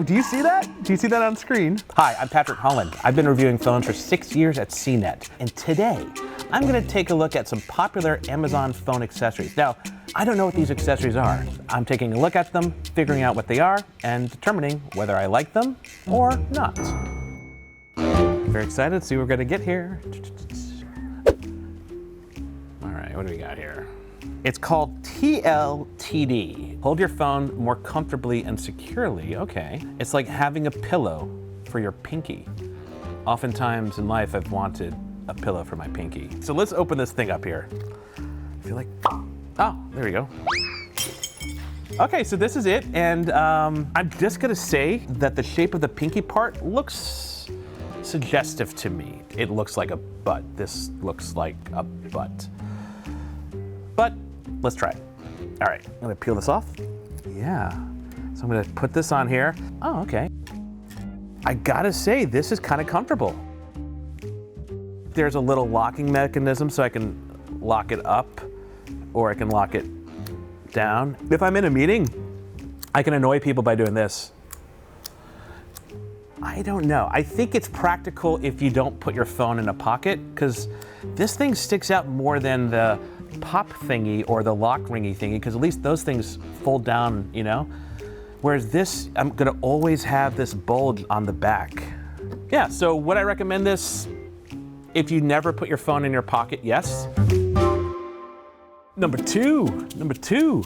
Do you see that? Do you see that on screen? Hi, I'm Patrick Holland. I've been reviewing phones for 6 years at CNET, and today I'm going to take a look at some popular Amazon phone accessories. Now, I don't know what these accessories are. I'm taking a look at them, figuring out what they are, and determining whether I like them or not. Very excited to see what we're going to get here. All right, what do we got here? It's called TLDR. Hold your phone more comfortably and securely. Okay. It's like having a pillow for your pinky. Oftentimes in life, I've wanted a pillow for my pinky. So let's open this thing up here. I feel like, oh, there we go. Okay, so this is it. And I'm just gonna say that the shape of the pinky part looks suggestive to me. It looks like a butt. This looks like a butt. But let's try it. All right, I'm gonna peel this off. Yeah, so I'm gonna put this on here. Oh, okay. I gotta say, this is kind of comfortable. There's a little locking mechanism so I can lock it up or I can lock it down. If I'm in a meeting, I can annoy people by doing this. I don't know. I think it's practical if you don't put your phone in a pocket, because this thing sticks out more than the pop thingy or the lock ringy thingy, because at least those things fold down, you know? Whereas this, I'm gonna always have this bulge on the back. Yeah, so would I recommend this if you never put your phone in your pocket? Yes. Number two.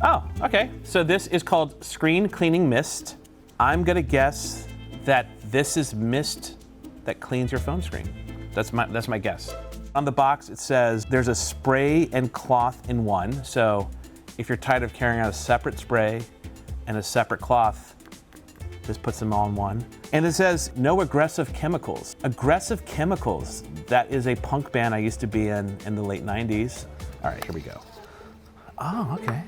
Oh, okay. So this is called Screen Cleaning Mist. I'm gonna guess that this is mist that cleans your phone screen. That's my guess. On the box, it says there's a spray and cloth in one. So if you're tired of carrying out a separate spray and a separate cloth, this puts them all in one. And it says no aggressive chemicals. Aggressive chemicals, that is a punk band I used to be in the late 90s. All right, here we go. Oh, okay.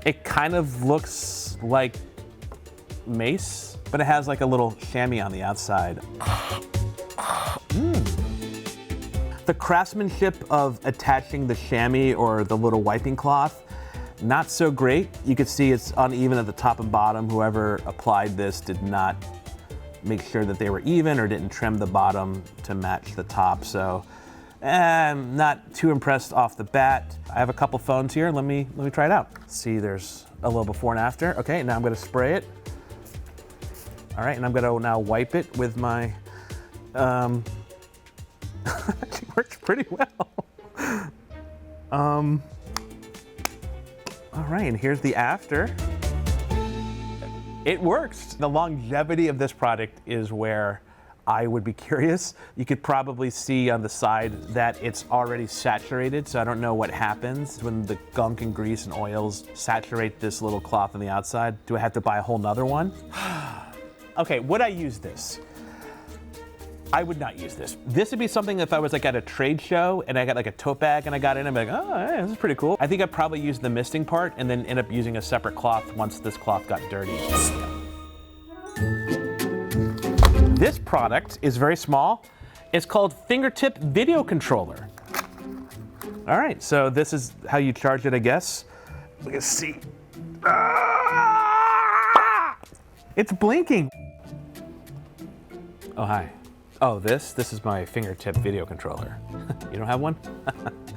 It kind of looks like mace, but it has like a little chamois on the outside. The craftsmanship of attaching the chamois or the little wiping cloth, not so great. You can see it's uneven at the top and bottom. Whoever applied this did not make sure that they were even or didn't trim the bottom to match the top. So I'm not too impressed off the bat. I have a couple phones here. Let me try it out. See, there's a little before and after. Okay, now I'm gonna spray it. All right, and I'm gonna now wipe it with my, actually works pretty well. All right, and here's the after. It works. The longevity of this product is where I would be curious. You could probably see on the side that it's already saturated, so I don't know what happens when the gunk and grease and oils saturate this little cloth on the outside. Do I have to buy a whole nother one? Okay, would I use this? I would not use this. This would be something if I was like at a trade show and I got like a tote bag and I got in, I'd be like, oh, yeah, this is pretty cool. I think I'd probably use the misting part and then end up using a separate cloth once this cloth got dirty. This product is very small. It's called Fingertip Video Controller. All right, so this is how you charge it, I guess. Let's see. It's blinking. Oh, hi. Oh, this is my Fingertip Video Controller. You don't have one?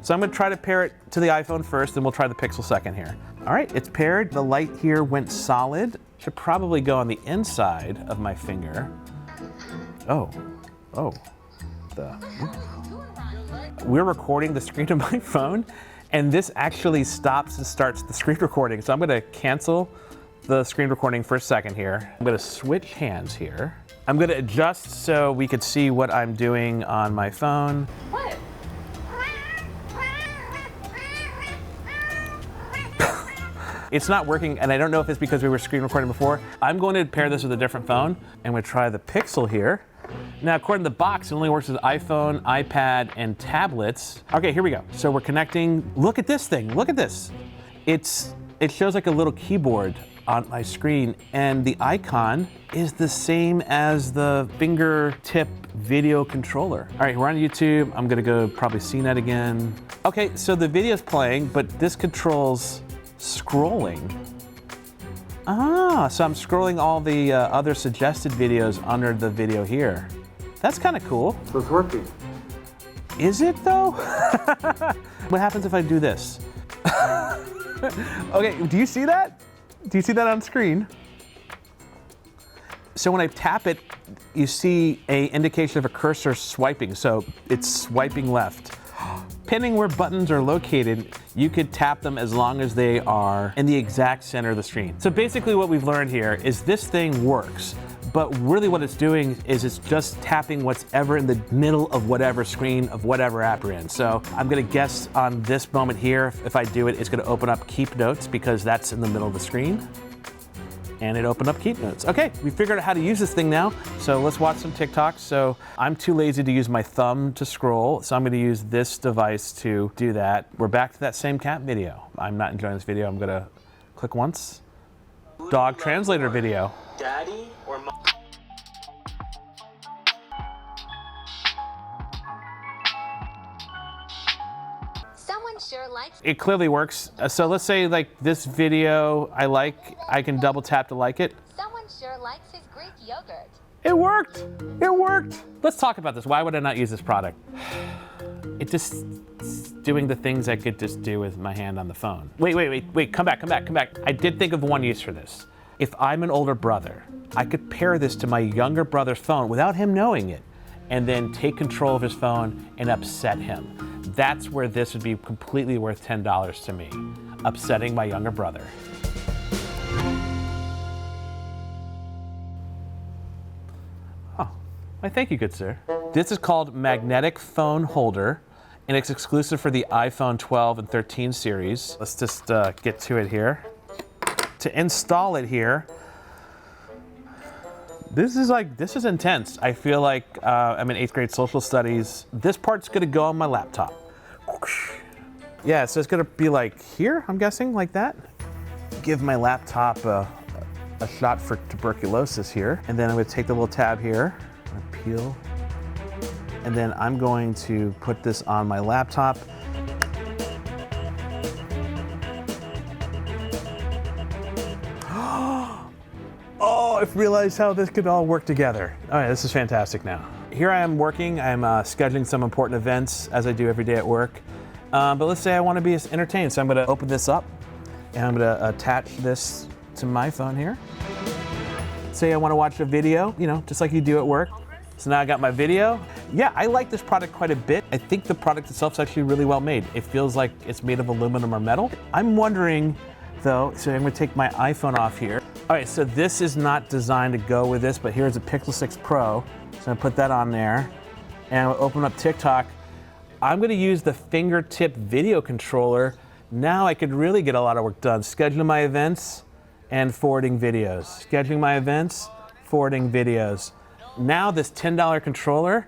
So I'm gonna try to pair it to the iPhone first, then we'll try the Pixel second here. All right, it's paired. The light here went solid. Should probably go on the inside of my finger. We're recording the screen of my phone, and this actually stops and starts the screen recording. So I'm gonna cancel the screen recording for a second here. I'm gonna switch hands here. I'm gonna adjust so we could see what I'm doing on my phone. What? It's not working, and I don't know if it's because we were screen recording before. I'm going to pair this with a different phone, and we'll try the Pixel here. Now, according to the box, it only works with iPhone, iPad, and tablets. Okay, here we go. So we're connecting. Look at this thing, look at this. It shows like a little keyboard on my screen, and the icon is the same as the Fingertip Video Controller. All right, we're on YouTube. I'm gonna go probably CNET again. Okay, so the video's playing, but this controls scrolling. Ah, so I'm scrolling all the other suggested videos under the video here. That's kind of cool. So it's working. Is it though? What happens if I do this? Okay, do you see that? Do you see that on screen? So when I tap it, you see an indication of a cursor swiping. So it's swiping left. Depending where buttons are located, you could tap them as long as they are in the exact center of the screen. So basically what we've learned here is this thing works, but really what it's doing is it's just tapping what's ever in the middle of whatever screen of whatever app you're in. So I'm gonna guess on this moment here, if I do it, it's gonna open up Keep Notes because that's in the middle of the screen. And it opened up Keep Notes. Okay, we figured out how to use this thing now, so let's watch some TikToks. So I'm too lazy to use my thumb to scroll, so I'm gonna use this device to do that. We're back to that same cat video. I'm not enjoying this video, I'm gonna click once. Dog translator video. Daddy or mom? Sure likes It clearly works. So let's say like this video I can double tap to like it. Someone sure likes his Greek yogurt. It worked! It worked! Let's talk about this. Why would I not use this product? It just doing the things I could just do with my hand on the phone. Wait, come back. I did think of one use for this. If I'm an older brother, I could pair this to my younger brother's phone without him knowing it, and then take control of his phone and upset him. That's where this would be completely worth $10 to me, upsetting my younger brother. Oh, why thank you, good sir. This is called Magnetic Phone Holder, and it's exclusive for the iPhone 12 and 13 series. Let's just get to it here. To install it here, this is intense. I feel like I'm in 8th grade social studies. This part's gonna go on my laptop. Yeah, so it's gonna be like here, I'm guessing, like that. Give my laptop a shot for tuberculosis here. And then I'm gonna take the little tab here, peel. And then I'm going to put this on my laptop. Oh, I've realized how this could all work together. All right, this is fantastic now. Here I am working, I'm scheduling some important events as I do every day at work. But let's say I want to be entertained, so I'm gonna open this up and I'm gonna attach this to my phone here. Say I want to watch a video, you know, just like you do at work. So now I got my video. Yeah, I like this product quite a bit. I think the product itself is actually really well made. It feels like it's made of aluminum or metal. I'm wondering though, so I'm gonna take my iPhone off here. All right, so this is not designed to go with this, but here's a Pixel 6 Pro. So I'm gonna put that on there, and I'll open up TikTok. I'm gonna use the Fingertip Video Controller. Now I could really get a lot of work done. Scheduling my events and forwarding videos. Scheduling my events, forwarding videos. Now this $10 controller,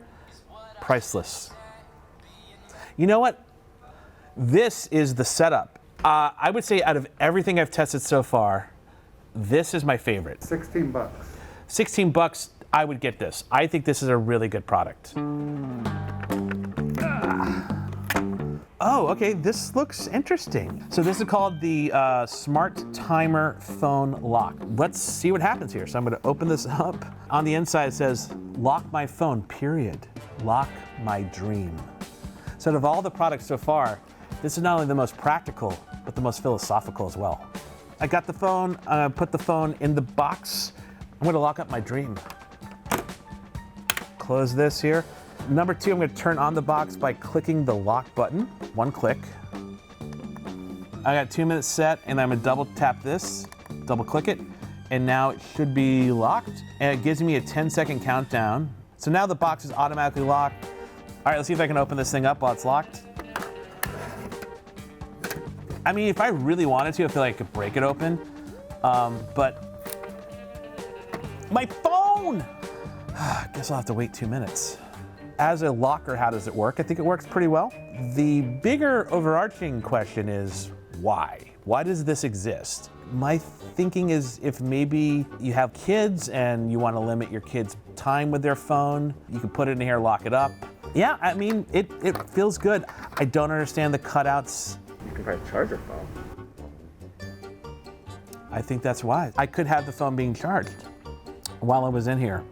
priceless. You know what? This is the setup. I would say out of everything I've tested so far, this is my favorite. 16 bucks. 16 bucks, I would get this. I think this is a really good product. Oh, okay, this looks interesting. So this is called the Smart Timer Phone Lock. Let's see what happens here. So I'm gonna open this up. On the inside it says, lock my phone, period. Lock my dream. So out of all the products so far, this is not only the most practical, but the most philosophical as well. I got the phone, put the phone in the box. I'm gonna lock up my dream. Close this here. Number 2, I'm gonna turn on the box by clicking the lock button. 1 click. I got 2 minutes set, and I'm gonna double tap this, double click it, and now it should be locked. And it gives me a 10-second countdown. So now the box is automatically locked. All right, let's see if I can open this thing up while it's locked. I mean, if I really wanted to, I feel like I could break it open, but my phone! I guess I'll have to wait 2 minutes. As a locker, how does it work? I think it works pretty well. The bigger overarching question is why? Why does this exist? My thinking is if maybe you have kids and you want to limit your kids' time with their phone, you can put it in here, lock it up. Yeah, I mean, it feels good. I don't understand the cutouts. You can probably charge your phone. I think that's wise. I could have the phone being charged while I was in here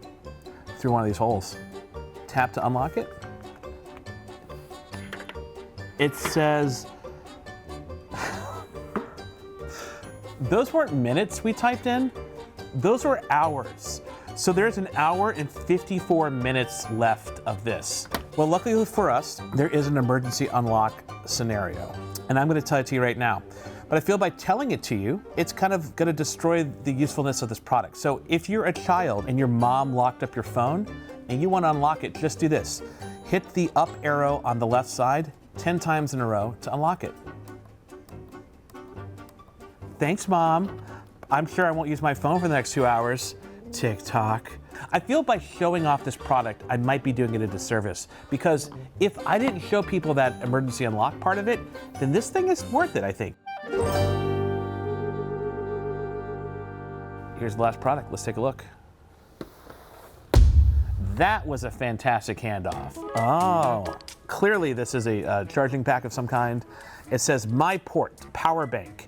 through one of these holes. Tap to unlock it. It says, those weren't minutes we typed in, those were hours. So there's an hour and 54 minutes left of this. Well, luckily for us, there is an emergency unlock scenario. And I'm gonna tell it to you right now. But I feel by telling it to you, it's kind of gonna destroy the usefulness of this product. So if you're a child and your mom locked up your phone and you wanna unlock it, just do this. Hit the up arrow on the left side 10 times in a row to unlock it. Thanks, Mom. I'm sure I won't use my phone for the next 2 hours. TikTok. I feel by showing off this product, I might be doing it a disservice, because if I didn't show people that emergency unlock part of it, then this thing is worth it, I think. Here's the last product. Let's take a look. That was a fantastic handoff. Oh, clearly this is a charging pack of some kind. It says Myport power bank,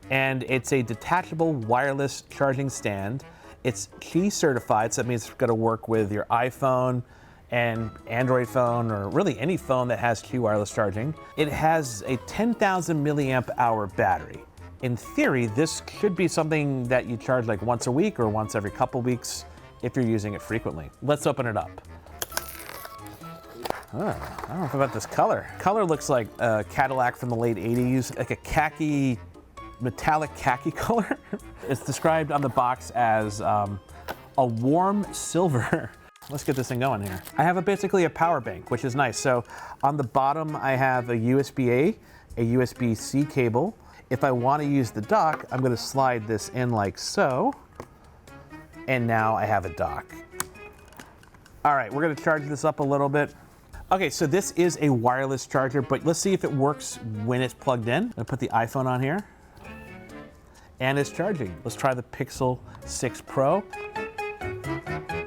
and it's a detachable wireless charging stand. It's Qi certified, so that means it's gonna work with your iPhone and Android phone, or really any phone that has Qi wireless charging. It has a 10,000 milliamp hour battery. In theory, this should be something that you charge like once a week or once every couple weeks if you're using it frequently. Let's open it up. Oh, I don't know about this color. Color looks like a Cadillac from the late 80s, like a khaki, metallic khaki color. It's described on the box as a warm silver. Let's get this thing going here. I have basically a power bank, which is nice. So on the bottom, I have a USB-A, a USB-C cable. If I want to use the dock, I'm going to slide this in like so. And now I have a dock. All right, we're going to charge this up a little bit. Okay, so this is a wireless charger, but let's see if it works when it's plugged in. I'm going to put the iPhone on here. And it's charging. Let's try the Pixel 6 Pro.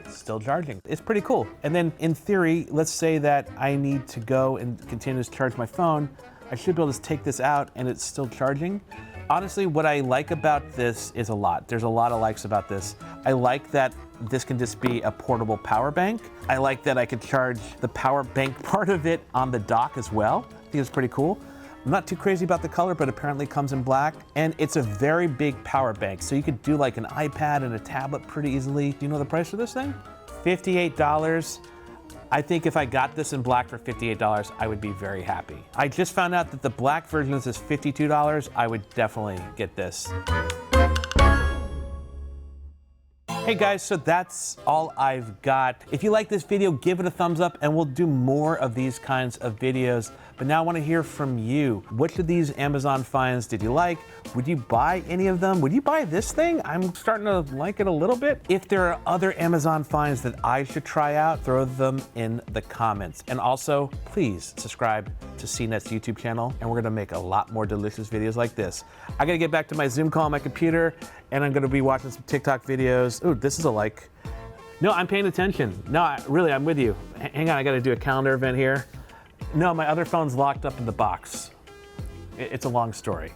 Still charging. It's pretty cool. And then in theory, let's say that I need to go and continue to charge my phone. I should be able to take this out and it's still charging. Honestly, what I like about this is a lot. There's a lot of likes about this. I like that this can just be a portable power bank. I like that I could charge the power bank part of it on the dock as well. I think it's pretty cool. I'm not too crazy about the color, but apparently it comes in black. And it's a very big power bank, so you could do like an iPad and a tablet pretty easily. Do you know the price for this thing? $58. I think if I got this in black for $58, I would be very happy. I just found out that the black version of this is $52. I would definitely get this. Hey guys, so that's all I've got. If you like this video, give it a thumbs up and we'll do more of these kinds of videos. But now I want to hear from you. Which of these Amazon finds did you like? Would you buy any of them? Would you buy this thing? I'm starting to like it a little bit. If there are other Amazon finds that I should try out, throw them in the comments. And also, please subscribe to CNET's YouTube channel, and we're gonna make a lot more delicious videos like this. I gotta get back to my Zoom call on my computer, and I'm gonna be watching some TikTok videos. Ooh, this is a like. No, I'm paying attention. No, really, I'm with you. Hang on, I gotta do a calendar event here. No, my other phone's locked up in the box. It's a long story.